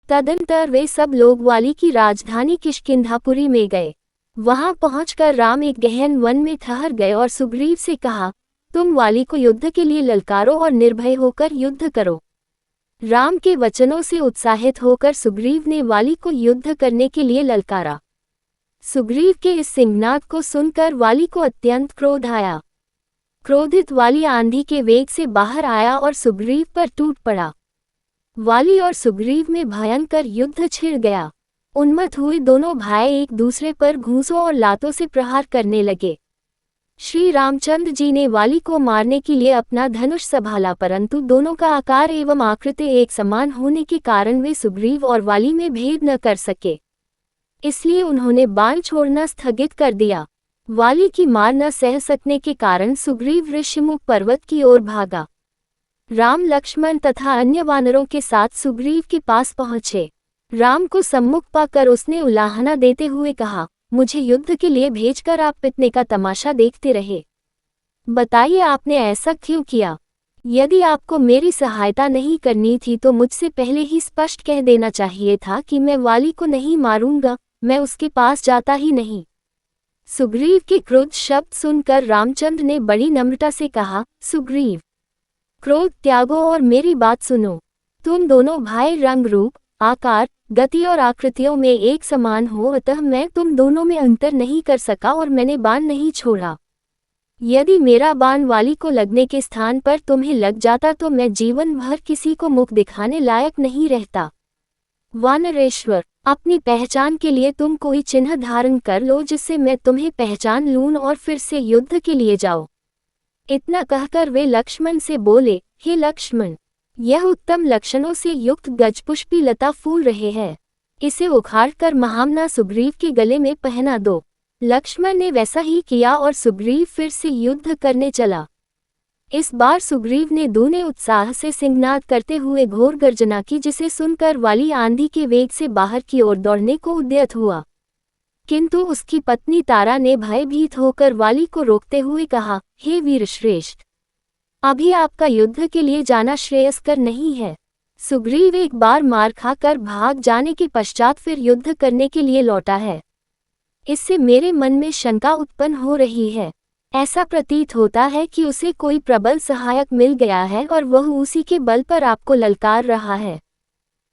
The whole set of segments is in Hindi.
तदंतर वे सब लोग वाली की राजधानी किष्किंधापुरी में गए। वहां पहुंचकर राम एक गहन वन में ठहर गए और सुग्रीव से कहा, तुम वाली को युद्ध के लिए ललकारो और निर्भय होकर युद्ध करो। राम के वचनों से उत्साहित होकर सुग्रीव ने वाली को युद्ध करने के लिए ललकारा। सुग्रीव के इस सिंहनाद को सुनकर वाली को अत्यंत क्रोध आया। क्रोधित वाली आंधी के वेग से बाहर आया और सुग्रीव पर टूट पड़ा। वाली और सुग्रीव में भयंकर युद्ध छिड़ गया। उन्मत्त हुए दोनों भाई एक दूसरे पर घूंसों और लातों से प्रहार करने लगे। श्री रामचंद्र जी ने वाली को मारने के लिए अपना धनुष संभाला, परंतु दोनों का आकार एवं आकृति एक समान होने के कारण वे सुग्रीव और वाली में भेद न कर सके। इसलिए उन्होंने बाण छोड़ना स्थगित कर दिया। वाली की मार न सह सकने के कारण सुग्रीव ऋषिमुख पर्वत की ओर भागा। राम लक्ष्मण तथा अन्य वानरों के साथ सुग्रीव के पास पहुंचे। राम को सम्मुख पाकर उसने उलाहना देते हुए कहा, मुझे युद्ध के लिए भेजकर आप पिटने का तमाशा देखते रहे। बताइए आपने ऐसा क्यों किया? यदि आपको मेरी सहायता नहीं करनी थी तो मुझसे पहले ही स्पष्ट कह देना चाहिए था कि मैं वाली को नहीं मारूंगा, मैं उसके पास जाता ही नहीं। सुग्रीव के क्रोध शब्द सुनकर रामचंद्र ने बड़ी नम्रता से कहा, सुग्रीव, क्रोध त्यागो और मेरी बात सुनो। तुम दोनों भाई रंग रूप, आकार, गति और आकृतियों में एक समान हो, अतः मैं तुम दोनों में अंतर नहीं कर सका और मैंने बाण नहीं छोड़ा। यदि मेरा बाण वाली को लगने के स्थान पर तुम्हें लग जाता तो मैं जीवन भर किसी को मुख दिखाने लायक नहीं रहता। वानरेश्वर, अपनी पहचान के लिए तुम कोई चिन्ह धारण कर लो जिससे मैं तुम्हें पहचान लूं और फिर से युद्ध के लिए जाओ। इतना कहकर वे लक्ष्मण से बोले, हे लक्ष्मण, यह उत्तम लक्षणों से युक्त गजपुष्पी लता फूल रहे हैं, इसे उखाड़कर महामना सुग्रीव के गले में पहना दो। लक्ष्मण ने वैसा ही किया और सुग्रीव फिर से युद्ध करने चला। इस बार सुग्रीव ने दूने उत्साह से सिंहनाद करते हुए घोर गर्जना की, जिसे सुनकर वाली आंधी के वेग से बाहर की ओर दौड़ने को उद्यत हुआ। किंतु उसकी पत्नी तारा ने भयभीत होकर वाली को रोकते हुए कहा, हे वीरश्रेष्ठ, अभी आपका युद्ध के लिए जाना श्रेयस्कर नहीं है। सुग्रीव एक बार मार खाकर भाग जाने के पश्चात फिर युद्ध करने के लिए लौटा है। इससे मेरे मन में शंका उत्पन्न हो रही है। ऐसा प्रतीत होता है कि उसे कोई प्रबल सहायक मिल गया है और वह उसी के बल पर आपको ललकार रहा है।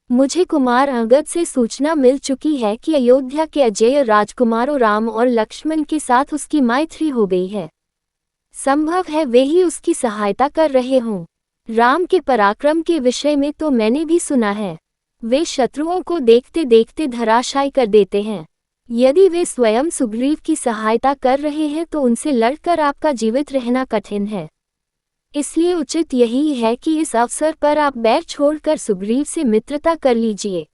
मुझे कुमार अंगद से सूचना मिल चुकी है कि अयोध्या के अजेय राजकुमारों राम और लक्ष्मण के साथ उसकी मैत्री हो गई है। संभव है वे ही उसकी सहायता कर रहे हों। राम के पराक्रम के विषय में तो मैंने भी सुना है, वे शत्रुओं को देखते देखते धराशायी कर देते हैं। यदि वे स्वयं सुग्रीव की सहायता कर रहे हैं तो उनसे लड़कर आपका जीवित रहना कठिन है। इसलिए उचित यही है कि इस अवसर पर आप बैर छोड़कर सुग्रीव से मित्रता कर लीजिए,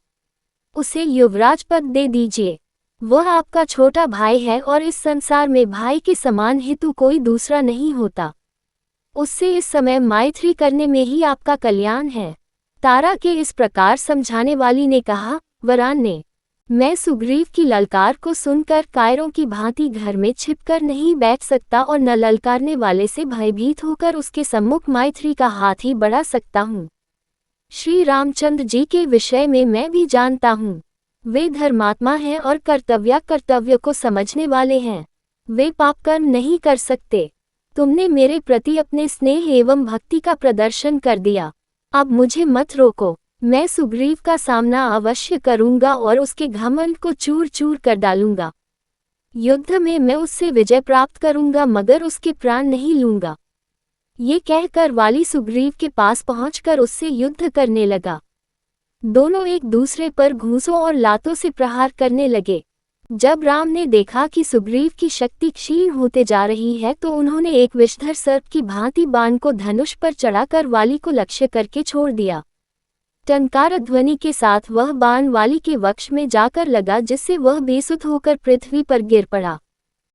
उसे युवराज पद दे दीजिए। वह आपका छोटा भाई है और इस संसार में भाई के समान हेतु कोई दूसरा नहीं होता। उससे इस समय मैत्री करने में ही आपका कल्याण है। तारा के इस प्रकार समझाने वाली ने कहा, वरान ने, मैं सुग्रीव की ललकार को सुनकर कायरों की भांति घर में छिपकर नहीं बैठ सकता और न ललकारने वाले से भयभीत होकर उसके सम्मुख मैत्री का हाथ ही बढ़ा सकता हूँ। श्री रामचंद्र जी के विषय में मैं भी जानता हूँ, वे धर्मात्मा हैं और कर्तव्य को समझने वाले हैं। वे पाप कर्म नहीं कर सकते। तुमने मेरे प्रति अपने स्नेह एवं भक्ति का प्रदर्शन कर दिया, अब मुझे मत रोको। मैं सुग्रीव का सामना अवश्य करूंगा और उसके घमंड को चूर चूर कर डालूंगा। युद्ध में मैं उससे विजय प्राप्त करूंगा मगर उसके प्राण नहीं लूंगा। ये कहकर वाली सुग्रीव के पास पहुंचकर उससे युद्ध करने लगा। दोनों एक दूसरे पर घूंसों और लातों से प्रहार करने लगे। जब राम ने देखा कि सुग्रीव की शक्ति क्षीण होते जा रही है तो उन्होंने एक विषधर सर्प की भांति बाण को धनुष पर चढ़ाकर वाली को लक्ष्य करके छोड़ दिया। टंकार ध्वनि के साथ वह बाण वाली के वक्ष में जाकर लगा, जिससे वह बेसुध होकर पृथ्वी पर गिर पड़ा।